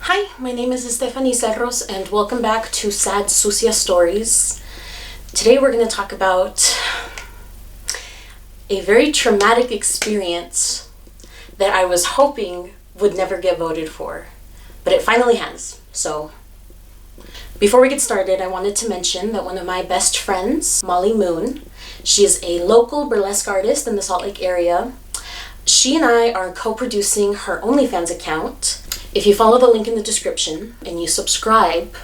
Hi, my name is Stephanie Cerros and welcome back to Sad Sucia Stories. Today we're going to talk about a very traumatic experience that I was hoping would never get voted for, but it finally has. So before we get started, I wanted to mention that one of my best friends, Molly Moon, she is a local burlesque artist in the Salt Lake area. She and I are co-producing her OnlyFans account. If you follow the link in the description and you subscribe,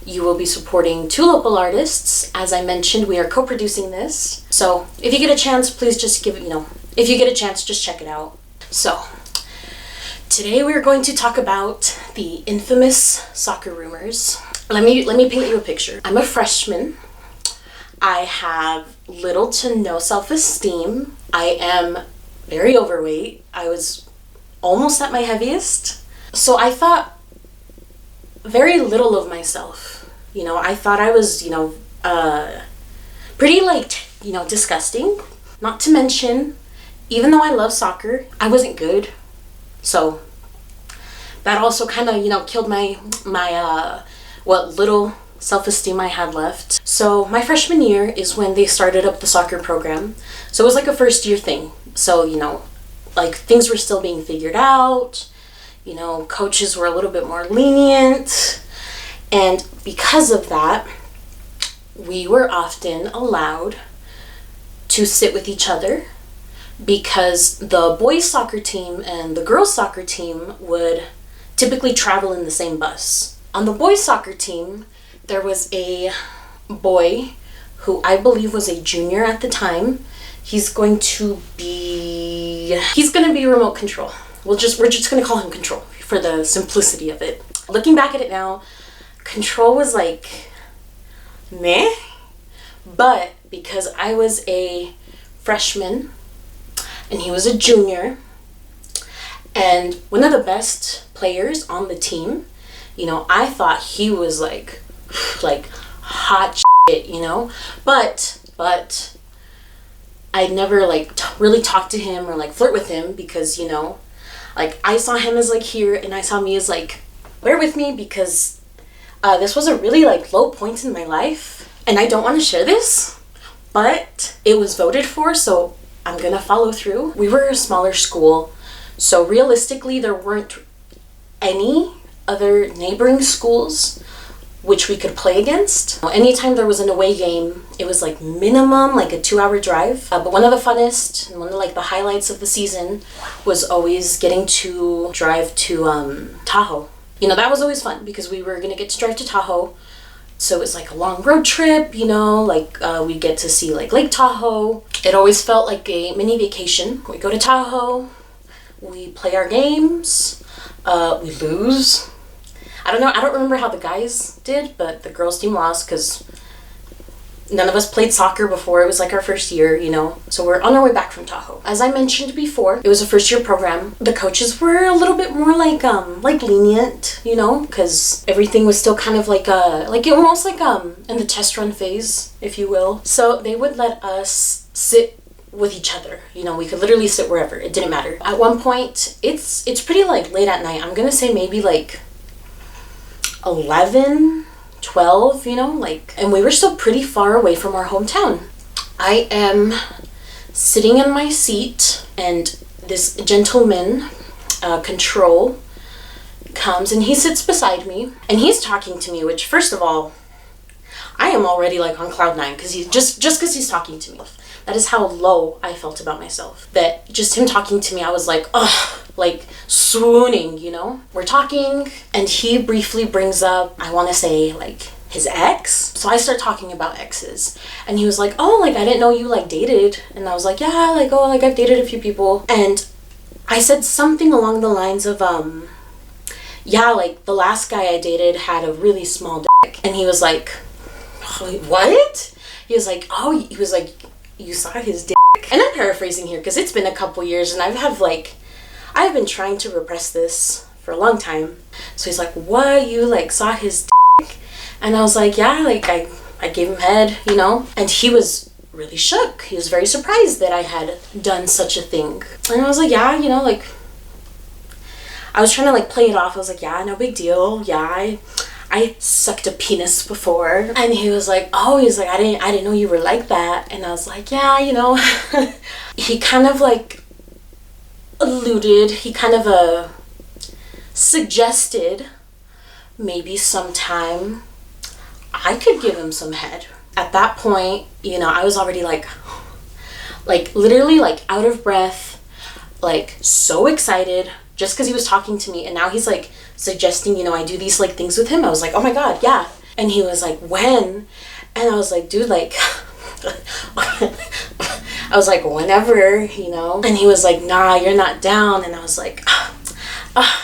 you will be supporting two local artists. As I mentioned, we are co-producing this. So if you get a chance, please just if you get a chance, just check it out. So today we're going to talk about the infamous soccer rumors. Let me paint you a picture. I'm a freshman. I have little to no self-esteem. I am very overweight. I was almost at my heaviest. So I thought very little of myself. I thought I was, pretty disgusting. Not to mention, even though I love soccer, I wasn't good. So that also kind of, killed my what little self-esteem I had left. So my freshman year is when they started up the soccer program. So it was like a first year thing. So, things were still being figured out. Coaches were a little bit more lenient, and because of that, we were often allowed to sit with each other because the boys' soccer team and the girls' soccer team would typically travel in the same bus. On the boys' soccer team, there was a boy who I believe was a junior at the time. He's going to be remote control. We're just gonna call him Control for the simplicity of it. Looking back at it now, Control was like meh, but because I was a freshman and he was a junior and one of the best players on the team, I thought he was like hot shit, but I never really talked to him or flirt with him because I saw him as here and I saw me as bear with me because this was a really low point in my life and I don't want to share this, but it was voted for, so I'm gonna follow through. We were a smaller school, so realistically there weren't any other neighboring schools which we could play against. Anytime there was an away game, it was minimum a 2-hour drive. But one of the funnest and one of the highlights of the season was always getting to drive to Tahoe. That was always fun because we were gonna get to drive to Tahoe. So it was a long road trip, we get to see Lake Tahoe. It always felt like a mini vacation. We go to Tahoe, we play our games, we lose. I don't remember how the guys did, but the girls team lost because none of us played soccer before. It was our first year, so we're on our way back from Tahoe. As I mentioned before, it was a first year program. The coaches were a little bit more lenient, because everything was still kind of almost in the test run phase, if you will. So they would let us sit with each other. We could literally sit wherever. It didn't matter. At one point, it's pretty late at night. I'm gonna say maybe 11, 12, and we were still pretty far away from our hometown. I am sitting in my seat and this gentleman, Control, comes and he sits beside me and he's talking to me, which first of all, I am already on cloud 9 because he's just because he's talking to me. That is how low I felt about myself. That just him talking to me, I was swooning, We're talking and he briefly brings up, I want to say his ex. So I start talking about exes and he was like, oh, I didn't know you dated. And I was like, yeah, I've dated a few people. And I said something along the lines of, yeah, the last guy I dated had a really small dick. And he was like, what? He was like, you saw his dick? And I'm paraphrasing here because it's been a couple years and I've been trying to repress this for a long time. So he's like, what? You saw his dick? And I was like, yeah, I gave him head, And he was really shook. He was very surprised that I had done such a thing. And I was like, yeah, I was trying to like play it off. I was like, yeah, no big deal. Yeah, I sucked a penis before. And he was like, oh, he's like, I didn't know you were like that. And I was like, yeah, you know. He kind of like alluded, he kind of suggested maybe sometime I could give him some head. At that point, you know, I was already like literally like out of breath, like so excited just because he was talking to me. And now he's like suggesting, you know, I do these like things with him. I was like, oh my God, yeah. And he was like, when? And I was like, dude, like, I was like, whenever, you know. And he was like, nah, you're not down. And I was like,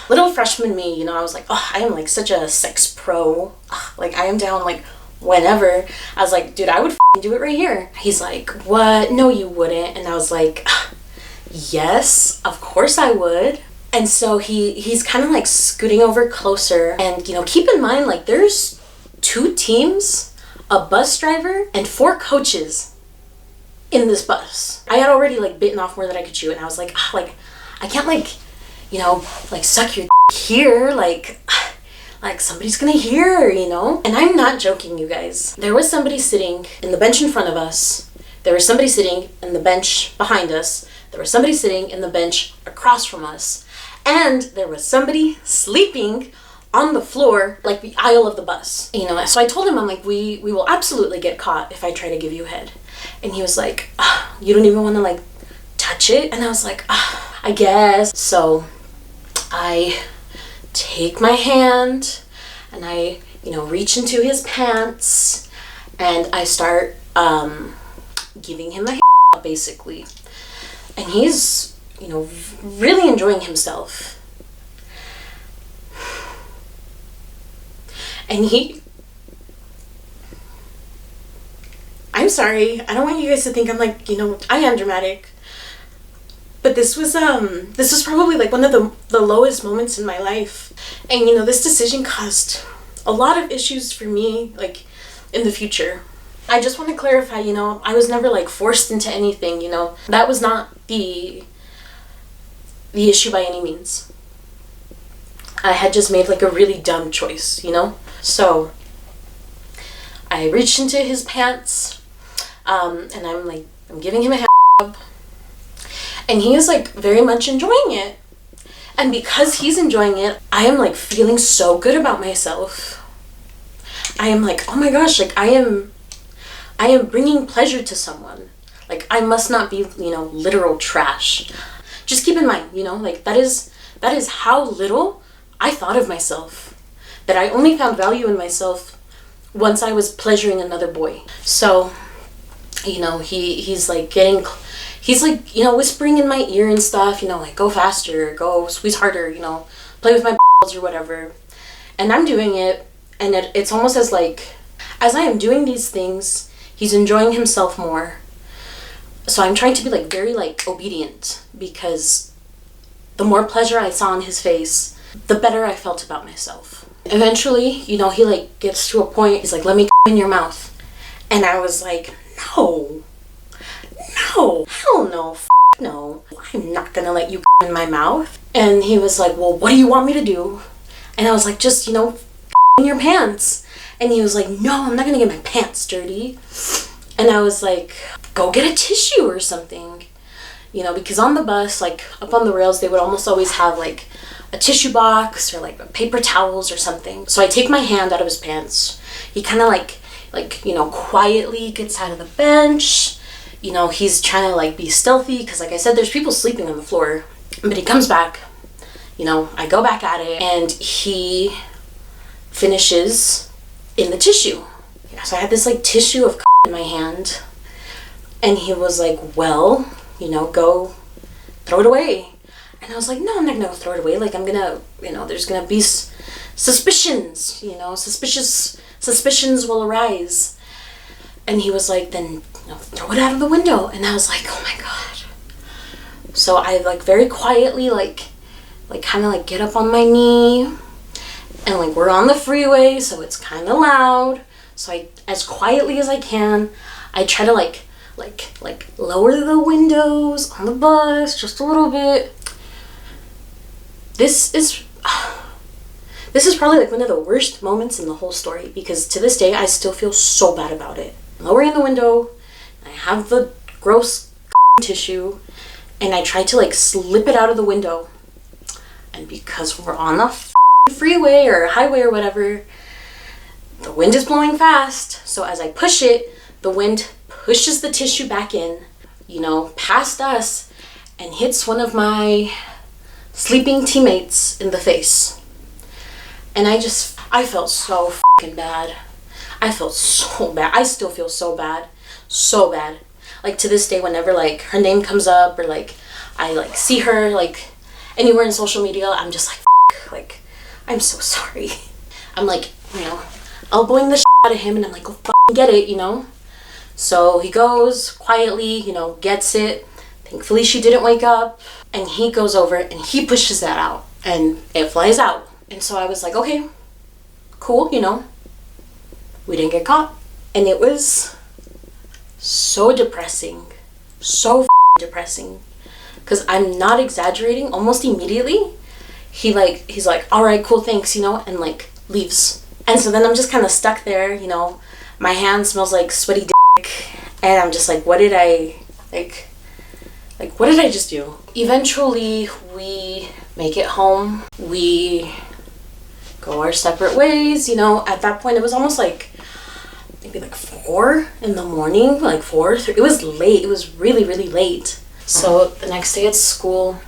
little freshman me, you know, I was like, oh, I am like such a sex pro. Like, I am down like whenever. I was like, dude, I would do it right here. He's like, what? No, you wouldn't. And I was like, yes, of course I would. And so he's kind of like scooting over closer. And, you know, keep in mind, like, there's 2 teams, a bus driver, and 4 coaches in this bus. I had already like bitten off more than I could chew. And I was like, like, I can't like, you know, like suck your here. Like somebody's gonna hear, you know? And I'm not joking, you guys. There was somebody sitting in the bench in front of us. There was somebody sitting in the bench behind us. There was somebody sitting in the bench across from us. And there was somebody sleeping on the floor, like the aisle of the bus. You know, so I told him, I'm like, we will absolutely get caught if I try to give you head. And he was like, you don't even want to like touch it? And I was like, I guess. So I take my hand and I, you know, reach into his pants and I start giving him a basically. And he's, you know, really enjoying himself. And I'm sorry, I don't want you guys to think I'm like, you know, I am dramatic. But this was probably like one of the lowest moments in my life. And, you know, this decision caused a lot of issues for me, like, in the future. I just want to clarify, you know, I was never like forced into anything, you know. That was not the issue by any means. I had just made like a really dumb choice, you know. So I reached into his pants, and I'm giving him a hand, and he is like very much enjoying it. And because he's enjoying it, I am like feeling so good about myself. I am like, oh my gosh, like I am bringing pleasure to someone. Like, I must not be, you know, literal trash. Just keep in mind, you know, like that is how little I thought of myself. That I only found value in myself once I was pleasuring another boy. So, you know, he's like, you know, whispering in my ear and stuff, you know, like, go faster, go squeeze harder, you know, play with my balls or whatever. And I'm doing it, and it's almost as like, as I am doing these things, he's enjoying himself more. So I'm trying to be like very like obedient, because the more pleasure I saw on his face, the better I felt about myself. Eventually, you know, he like gets to a point, he's like, let me in your mouth. And I was like, no, hell no, no, I'm not gonna let you in my mouth. And he was like, well, what do you want me to do? And I was like, just, you know, in your pants. And he was like, no, I'm not gonna get my pants dirty. And I was like, go get a tissue or something. You know, because on the bus, like up on the rails, they would almost always have like a tissue box or like paper towels or something. So I take my hand out of his pants. He kind of like, you know, quietly gets out of the bench. You know, he's trying to like be stealthy because, like I said, there's people sleeping on the floor. But he comes back, you know, I go back at it, and he finishes in the tissue. Yeah, so I had this like tissue of in my hand, and he was like, well, you know, go throw it away. And I was like, no, I'm not gonna throw it away. Like, I'm gonna, you know, there's gonna be suspicions, you know, suspicions will arise. And he was like, then, you know, throw it out of the window. And I was like, oh my God. So I like very quietly, like kind of like get up on my knee, and like we're on the freeway, so it's kind of loud. So I, as quietly as I can, I try to like lower the windows on the bus just a little bit. This is this is probably like one of the worst moments in the whole story, because to this day I still feel so bad about it. I'm lowering the window, I have the gross tissue, and I tried to like slip it out of the window. And because we're on the freeway or highway or whatever, the wind is blowing fast. So as I push it, the wind pushes the tissue back in, you know, past us, and hits one of my sleeping teammates in the face. And I felt so fucking bad. I felt so bad. I still feel so bad. So bad. Like to this day, whenever like her name comes up, or like I like see her like anywhere in social media, I'm just like, I'm so sorry. I'm like, you know, elbowing the shit out of him, and I'm like, go fucking get it, you know? So he goes quietly, you know, gets it. Thankfully she didn't wake up, and he goes over and he pushes that out, and it flies out. And so I was like, okay, cool, you know, we didn't get caught. And it was so depressing, so depressing, because I'm not exaggerating. Almost immediately he's like, all right, cool, thanks, you know, and like leaves. And so then I'm just kind of stuck there, you know, my hand smells like sweaty dick, and I'm just like, what did I what did I just do? Eventually we make it home, we go our separate ways, you know. At that point it was almost like maybe like 4 in the morning, like 4, 3. It was late. It was really, really late. So the next day at school,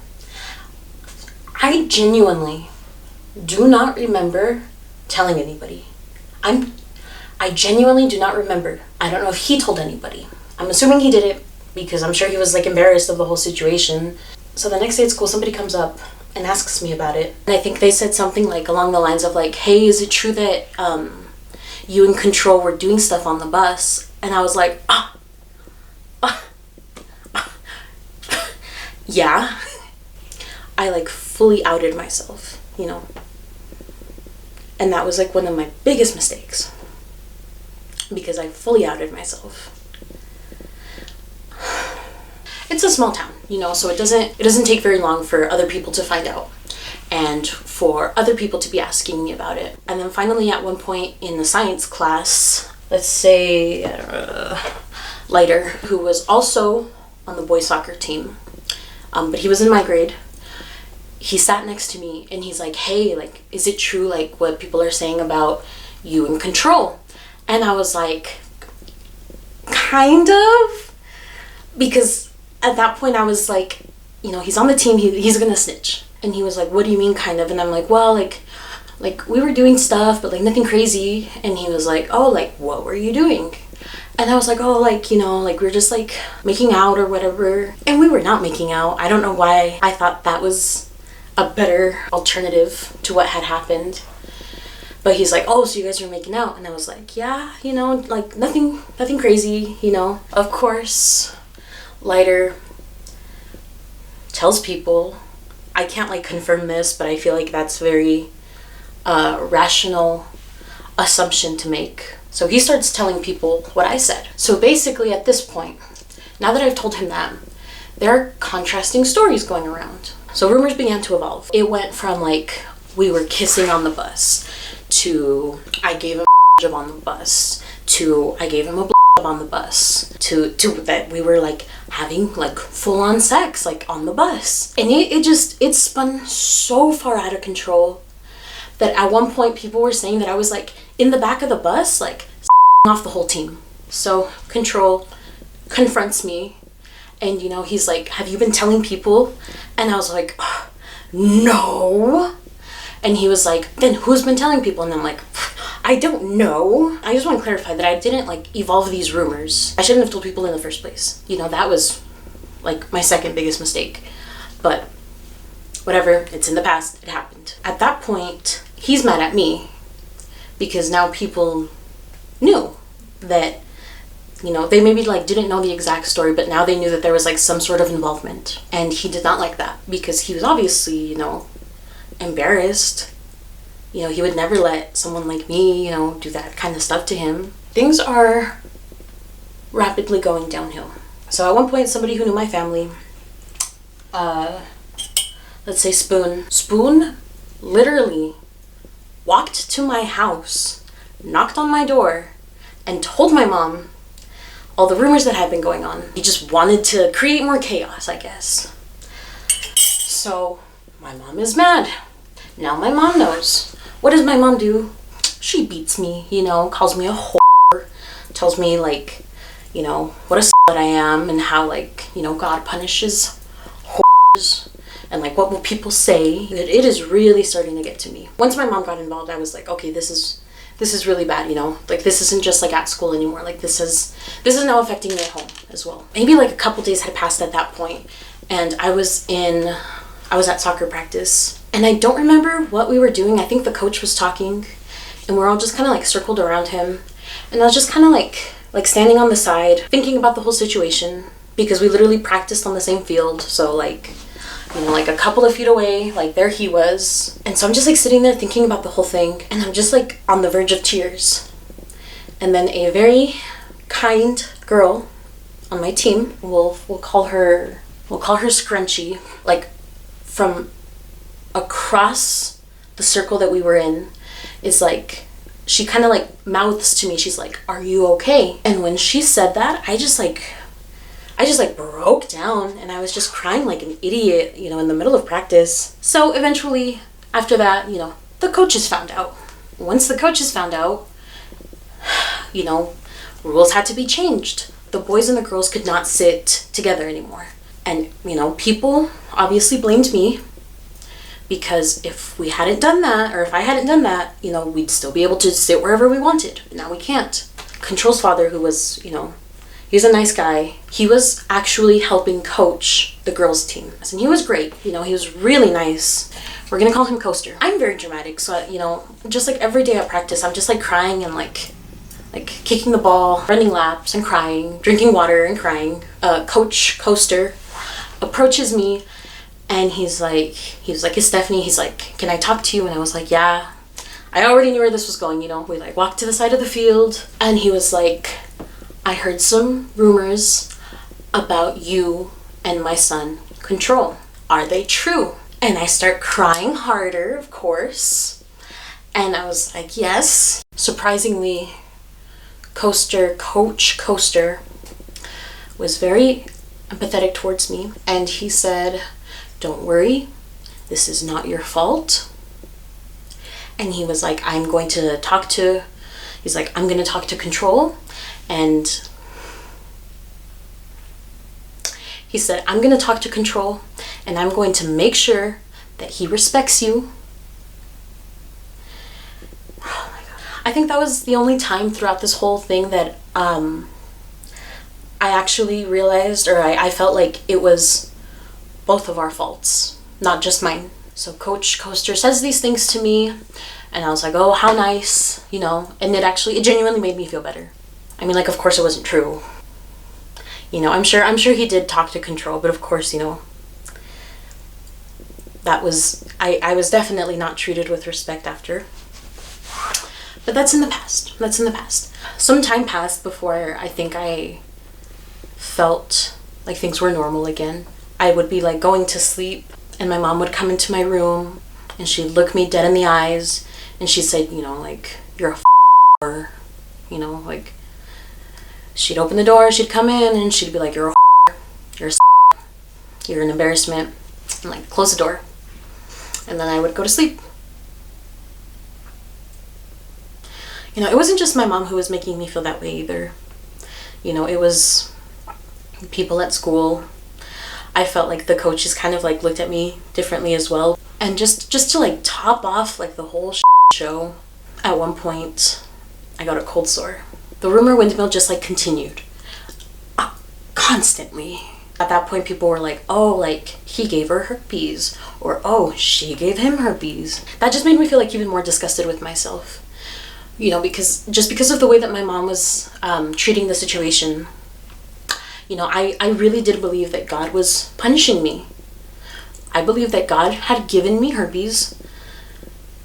I genuinely do not remember telling anybody. I genuinely do not remember. I don't know if he told anybody. I'm assuming he did it because I'm sure he was like embarrassed of the whole situation. So the next day at school, somebody comes up and asks me about it. And I think they said something like along the lines of like, hey, is it true that you and Control were doing stuff on the bus? And I was like, yeah. I like fully outed myself, you know. And that was like one of my biggest mistakes, because I fully outed myself. It's a small town, you know, so it doesn't take very long for other people to find out, and for other people to be asking me about it. And then finally at one point in the science class, let's say Lighter, who was also on the boys soccer team, but he was in my grade, he sat next to me and he's like, hey, like, is it true, like, what people are saying about you and Control? And I was like, kind of, because at that point I was like, you know, he's on the team, he's gonna snitch. And he was like, what do you mean kind of? And I'm like, well, like we were doing stuff, but like nothing crazy. And he was like, oh, like what were you doing? And I was like, oh, like, you know, like we're just like making out or whatever. And we were not making out. I don't know why I thought that was a better alternative to what had happened. But he's like, oh, so you guys were making out? And I was like, yeah, you know, like nothing crazy, you know. Of course, Lighter tells people, I can't like confirm this, but I feel like that's very rational assumption to make. So he starts telling people what I said. So basically at this point, now that I've told him that, there are contrasting stories going around. So rumors began to evolve. It went from like we were kissing on the bus, to I gave him a on the bus, to I gave him a on the bus, to that we were like having like full-on sex like on the bus. And it spun so far out of control that at one point people were saying that I was like in the back of the bus like off the whole team. So Control confronts me, and you know, he's like, have you been telling people? And I was like, no. And he was like, then who's been telling people? And I'm like, I don't know. I just want to clarify that I didn't like evolve these rumors. I shouldn't have told people in the first place. You know, that was like my second biggest mistake. But whatever, it's in the past, it happened. At that point, he's mad at me because now people knew that, you know, they maybe like didn't know the exact story, but now they knew that there was like some sort of involvement. And he did not like that because he was obviously, you know, embarrassed. You know, he would never let someone like me, you know, do that kind of stuff to him. Things are rapidly going downhill. So at one point, somebody who knew my family let's say Spoon literally walked to my house, knocked on my door, and told my mom all the rumors that had been going on. He just wanted to create more chaos, I guess. So my mom is mad. Now my mom knows. What does my mom do? She beats me, calls me a whore, tells me like, what a slut I am, and how like, God punishes whores, and like what will people say. It is really starting to get to me. Once my mom got involved, I was like, okay, this is really bad, like this isn't just like at school anymore. Like this is now affecting me at home as well. Maybe like a couple days had passed at that point, and I was at soccer practice, and I don't remember what we were doing. I think the coach was talking, and we're all just kind of like circled around him, and I was just kind of like standing on the side thinking about the whole situation, because we literally practiced on the same field. So like, like a couple of feet away, like there he was. And so I'm just like sitting there thinking about the whole thing, and I'm just like on the verge of tears. And then a very kind girl on my team, we'll call her Scrunchy, like from across the circle that we were in, is like, she kind of like mouths to me, she's like, "Are you okay?" And when she said that, I just broke down, and I was just crying like an idiot, in the middle of practice. So eventually, after that, the coaches found out. Once the coaches found out, rules had to be changed. The boys and the girls could not sit together anymore. And, people obviously blamed me, because if we hadn't done that, or if I hadn't done that, we'd still be able to sit wherever we wanted. But now we can't. Control's father, who was, he's a nice guy. He was actually helping coach the girls' team. And he was great. He was really nice. We're gonna call him Coaster. I'm very dramatic, so, just like every day at practice, I'm just like crying and like kicking the ball, running laps and crying, drinking water and crying. Coach Coaster approaches me, and he's like, "Hey, Stephanie," he's like, "Can I talk to you?" And I was like, "Yeah." I already knew where this was going, We like walked to the side of the field, and he was like, "I heard some rumors about you and my son, Control. Are they true?" And I start crying harder, of course. And I was like, "Yes." Surprisingly, Coach Coaster was very empathetic towards me, and he said, "Don't worry, this is not your fault." And he was like, I'm going to talk to Control, and he said, "I'm going to talk to Control, and I'm going to make sure that he respects you." Oh my God. I think that was the only time throughout this whole thing that I actually realized, or I felt like it was both of our faults, not just mine. So Coach Coaster says these things to me, and I was like, "Oh, how nice," and it genuinely made me feel better. I mean, like, of course it wasn't true. I'm sure he did talk to Control, but of course, that was, I was definitely not treated with respect after. But that's in the past. Some time passed before I think I felt like things were normal again. I would be like going to sleep, and my mom would come into my room, and she'd look me dead in the eyes, and she'd say, like, "You're a whore," like, she'd open the door, she'd come in, and she'd be like, "You're a whore, you're an embarrassment," and like close the door, and then I would go to sleep. It wasn't just my mom who was making me feel that way either. It was people at school. I felt like the coaches kind of like looked at me differently as well. And just to like top off like the whole show, at one point I got a cold sore. The rumor windmill just like continued constantly. At that point, people were like, "Oh, like he gave her herpes," or "Oh, she gave him herpes." That just made me feel like even more disgusted with myself. Because of the way that my mom was treating the situation. I really did believe that God was punishing me. I believed that God had given me herpes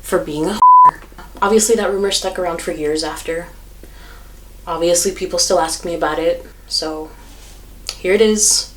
for being a whore. Obviously, that rumor stuck around for years after. Obviously, people still ask me about it. So, here it is.